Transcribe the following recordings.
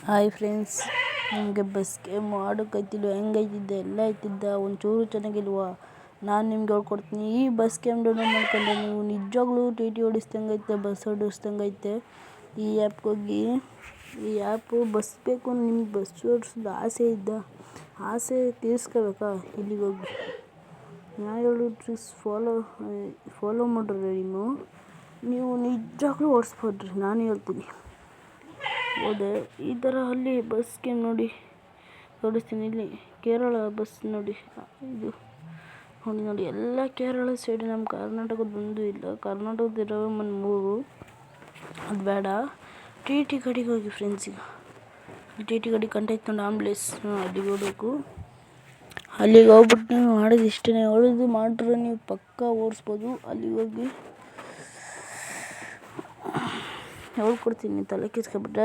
Hi friends, ನಿಮಗೆ bus game ಆಡೋಕ್ಕೈತಿಲ್ಲ, ಹೆಂಗೈತಿದ್ದೆ ಎಲ್ಲ ಐತಿದ್ದ ಒಂಚೂರು ಚೆನ್ನಾಗಿಲ್ವಾ? ನಾನು ನಿಮ್ಗೆ ಹೇಳ್ಕೊಡ್ತೀನಿ. ಈ ಬಸ್ ಗೇಮ್ ಡೌನ್ಲೋಡ್ ಮಾಡ್ಕೊಂಡ್ರೆ ನೀವು ನಿಜವಾಗ್ಲೂ ಟಿ ಟಿ ಓಡಿಸ್ದಂಗೈತೆ, ಬಸ್ ಓಡಿಸ್ದಂಗೈತೆ. ಈ ಆ್ಯಪ್ಗೆ ಹೋಗಿ, ಈ ಆ್ಯಪು ಬಸ್ ಬೇಕು, ನಿಮ್ಗೆ ಬಸ್ ಓಡಿಸೋದು ಆಸೆ ತೀರಿಸ್ಕೋಬೇಕಾ? ಇಲ್ಲಿಗೆ ಹೋಗಿ ನಾ ಹೇಳೋ ಟ್ರಿಕ್ಸ್ ಫಾಲೋ ಮಾಡ್ರೆ ನೀವು ನಿಜವಾಗ್ಲೂ ಓಡಿಸ್ಬೋದ್ರಿ. ನಾನು ಹೇಳ್ತೀನಿ. ಹೌದೇ, ಈ ಥರ ಅಲ್ಲಿ ಬಸ್ ಗೇಮ್ ನೋಡಿ ತೋರಿಸ್ತೀನಿ. ಇಲ್ಲಿ ಕೇರಳ ಬಸ್ ನೋಡಿ, ಇದು ನೋಡಿ ಎಲ್ಲ ಕೇರಳ ಸೈಡ್. ನಮ್ಮ ಕರ್ನಾಟಕದ ಒಂದು ಇಲ್ಲ, ಕರ್ನಾಟಕದಿರೋ ಒಂದು 3. ಅದು ಬೇಡ, ಟಿ ಟಿ ಗಾಡಿಗೆ ಹೋಗಿ ಫ್ರೆಂಡ್ಸ್. ಈಗ ಟಿ ಟಿ ಗಾಡಿ ಕಂಟೈತೆ ನೋಡಿ, ಆಂಬ್ಲೆನ್ಸ್, ಅಲ್ಲಿಗೆ ಹೋಗ್ಬೇಕು. ಅಲ್ಲಿಗೆ ಹೋಗ್ಬಿಟ್ಟು ನೀವು ಮಾಡೋದು ಇಷ್ಟೇ, ಹೊಡೆದು ಮಾಡ್ರೆ ನೀವು ಪಕ್ಕ ಓಡಿಸ್ಬೋದು. ಅಲ್ಲಿಗೆ ಹೋಗಿ ಹೇಳ್ಕೊಡ್ತೀನಿ, ತಲೆ ಕೆಡ್ಸ್ಕೊಬಿಟ್ರೆ.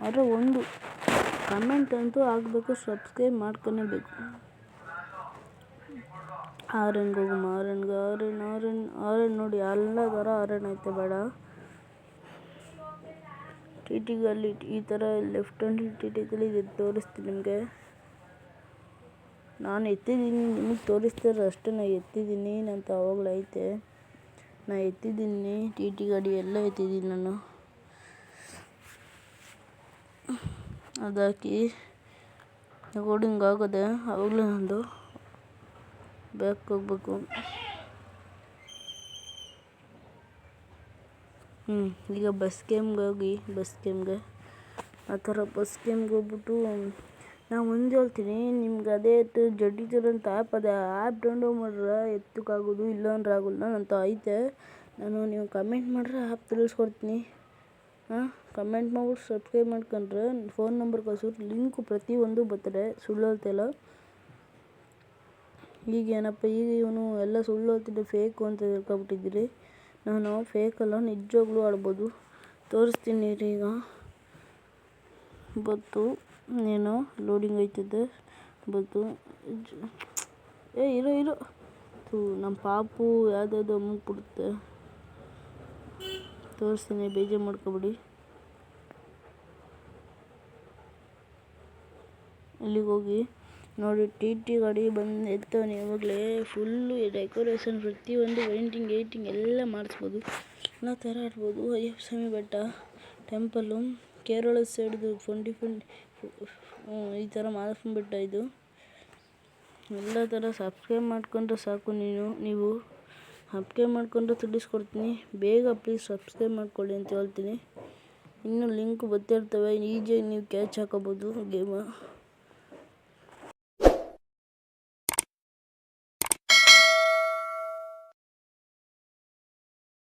ಆದರೆ ಒಂದು ಕಮೆಂಟ್ ಅಂತೂ ಆಗಬೇಕು, ಸಬ್ಸ್ಕ್ರೈಬ್ ಮಾಡ್ಕೊಬೇಕು. ಆರನ್ಗೆ ಹೋಗಮ್ಮ, ಆರನ್ ನೋಡಿ, ಎಲ್ಲ ಥರ ಆರನ್ ಐತೆ. ಬೇಡ, ಟಿ ಟಿಗಲ್ಲಿ ಈ ಥರ ಲೆಫ್ಟ್ ಹ್ಯಾಂಡ್ ಟಿ ಟಿಗಲ್ಲಿ ತೋರಿಸ್ತೀನಿ ನಿಮಗೆ. ನಾನು ಎತ್ತಿದ್ದೀನಿ, ನಿಮಗೆ ತೋರಿಸ್ತಾರೆ ಅಷ್ಟೇ. ನಾನು ಎತ್ತಿದ್ದೀನಿ ಅಂತ ಆವಾಗಲೇ ಐತೆ. ನಾನು ಎತ್ತಿದ್ದೀನಿ, ಟಿ ಟಿ ಗಾಡಿ ಎಲ್ಲ ಎತ್ತಿದ್ದೀನಿ ನಾನು. ಅದಾಕಿ ರೆಕಾರ್ಡಿಂಗ್ ಆಗೋದೆ ಆವಾಗಲೇ ನಂದು. ಬ್ಯಾಕ್ ಹೋಗ್ಬೇಕು. ಈಗ ಬಸ್ ಗೇಮ್ಗೆ ಹೋಗಿ, ಆ ಥರ ಬಸ್ ಗೇಮ್ಗೆ ಹೋಗ್ಬಿಟ್ಟು ನಾನು ಒಂದು ಹೇಳ್ತೀನಿ ನಿಮ್ಗೆ. ಅದೇ ಜಡ್ಡಿಚರ್ ಅಂತ ಆ್ಯಪ್ ಅದೇ ಆ್ಯಪ್ ಡೌನ್ಲೋಡ್ ಮಾಡ್ರೆ ಎತ್ತಕ್ಕಾಗೋದು, ಇಲ್ಲ ಅಂದ್ರೆ ಆಗೋಲ್ಲ ಅಂತ ಐತೆ. ನೀವು ಕಮೆಂಟ್ ಮಾಡ್ರೆ ಆ್ಯಪ್ ತಿಳಿಸ್ಕೊಡ್ತೀನಿ. ಕಮೆಂಟ್ ಮಾಡ್ಬಿಟ್ಟು ಸಬ್ಸ್ಕ್ರೈಬ್ ಮಾಡ್ಕೊಂಡ್ರೆ ಫೋನ್ ನಂಬರ್ ಕಳ್ಸಿದ್ರೆ ಲಿಂಕು ಪ್ರತಿಯೊಂದು ಬರ್ತದೆ. ಸುಳ್ಳು ಹೇಳ್ತಾಯಿಲ್ಲ. ಈಗ ಏನಪ್ಪ, ಈಗ ಇವನು ಎಲ್ಲ ಸುಳ್ಳು ಹೇಳ್ತಿದ್ದೆ, ಫೇಕು ಅಂತ ತಿಳ್ಕೊಬಿಟ್ಟಿದ್ದೀರಿ. ನಾನು ಫೇಕಲ್ಲ, ನಿಜವಾಗ್ಲೂ ಆಡ್ಬೋದು. ತೋರಿಸ್ತೀನಿ ಈಗ. ಬತ್ತು ಏನೋ ಲೋಡಿಂಗ್ ಆಯ್ತದೆ. ಬತ್ತು ಇರೋ ನಮ್ಮ ಪಾಪು ಯಾವುದಾದ್ರು ಅಮ್ಮಕ್ಬಿಡುತ್ತೆ. ತೋರಿಸ್ತೀನಿ, ಬೇಜಾರು ಮಾಡ್ಕೊಬಿಡಿ. ಇಲ್ಲಿಗೆ ಹೋಗಿ ನೋಡಿ, ಟಿ ಟಿ ಗಾಡಿ ಬಂದು ಎತ್ತವನು. ಇವಾಗಲೇ ಫುಲ್ಲು ಡೆಕೋರೇಷನ್, ಪ್ರತಿಯೊಂದು ಏಟಿಂಗ್ ಎಲ್ಲ ಮಾಡಿಸ್ಬೋದು. ಎಲ್ಲ ಥರ ಆಡ್ಬೋದು. ಅಯ್ಯಪ್ಪ ಸ್ವಾಮಿ ಬೆಟ್ಟ, ಟೆಂಪಲ್ಲು, ಕೇರಳ ಸೈಡ್ದು ಫುಂಡಿ ಈ ಥರ ಮಾದಪ್ಪನ ಬೆಟ್ಟ. ಇದು ಎಲ್ಲ ಥರ ಸಬ್ಸ್ಕ್ರೈಬ್ ಮಾಡ್ಕೊಂಡ್ರೆ ಸಾಕು. ನೀವು ಸಬ್ಸ್ಕ್ರೈಬ್ ಮಾಡ್ಕೊಂಡ್ರೆ ತಿಳಿಸ್ಕೊಡ್ತೀನಿ. ಬೇಗ ಪ್ಲೀಸ್ ಸಬ್ಸ್ಕ್ರೈಬ್ ಮಾಡ್ಕೊಳ್ಳಿ ಅಂತ ಹೇಳ್ತೀನಿ. ಇನ್ನೂ ಲಿಂಕ್ ಬರ್ತಿರ್ತವೆ, ಈಜಿಯಾಗಿ ನೀವು ಕ್ಯಾಚ್ ಹಾಕೋಬೋದು ಗೇಮ.